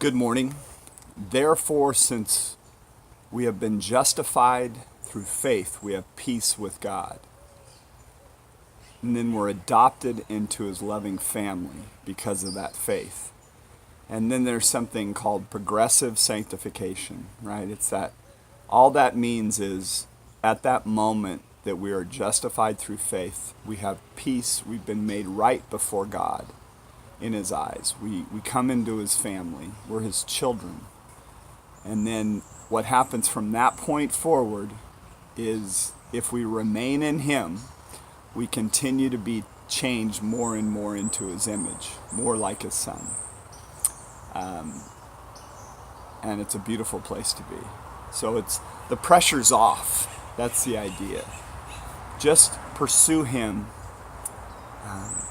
Good morning. Therefore, since we have been justified through faith, we have peace with God. And then we're adopted into his loving family because of that faith. And then there's something called progressive sanctification, right? It's that all that means is at that moment that we are justified through faith, we have peace, we've been made right before God in his eyes. We come into his family, we're his children. And then what happens from that point forward is if we remain in him, we continue to be changed more and more into his image, more like his son. And it's a beautiful place to be. So it's the pressure's off. That's the idea. Just pursue him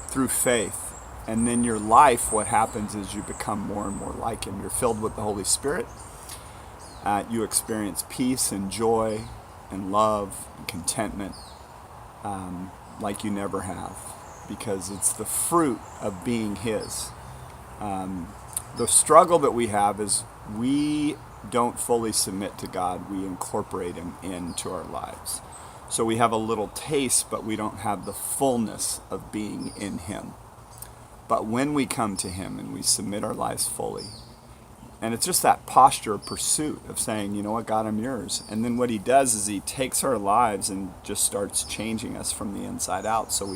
through faith. And then your life, what happens is you become more and more like him. You're filled with the Holy Spirit. You experience peace and joy and love and contentment like you never have, because it's the fruit of being his. The struggle that we have is we don't fully submit to God. We incorporate him into our lives. So we have a little taste, but we don't have the fullness of being in him. But when we come to him and we submit our lives fully, and it's just that posture of pursuit of saying, you know what, God, I'm yours. And then what he does is he takes our lives and just starts changing us from the inside out. So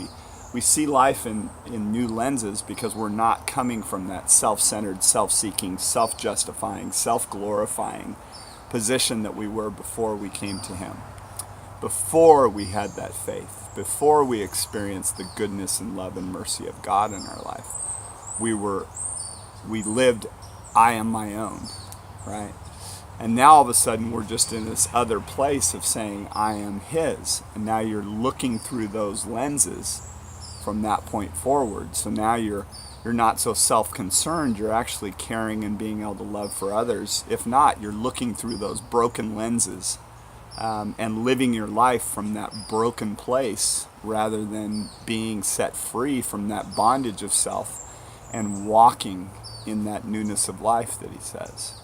we see life in new lenses because we're not coming from that self-centered, self-seeking, self-justifying, self-glorifying position that we were before we came to him. Before we had that faith, before we experienced the goodness and love and mercy of God in our life, we lived, I am my own, right? And now all of a sudden we're just in this other place of saying, I am his. And now you're looking through those lenses from that point forward. So now you're not so self-concerned. You're actually caring and being able to love for others. If not, you're looking through those broken lenses and living your life from that broken place rather than being set free from that bondage of self and walking in that newness of life that he says.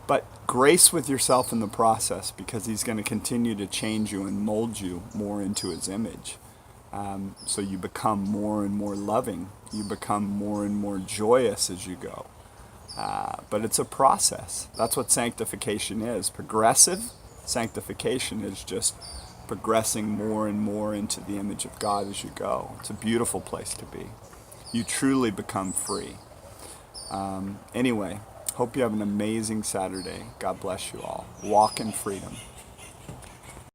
But grace with yourself in the process, because he's going to continue to change you and mold you more into his image. So you become more and more loving. You become more and more joyous as you go. But it's a process. That's what sanctification is. Progressive sanctification is just progressing more and more into the image of God as you go. It's a beautiful place to be. You truly become free. Anyway, hope you have an amazing Saturday. God bless you all. Walk in freedom.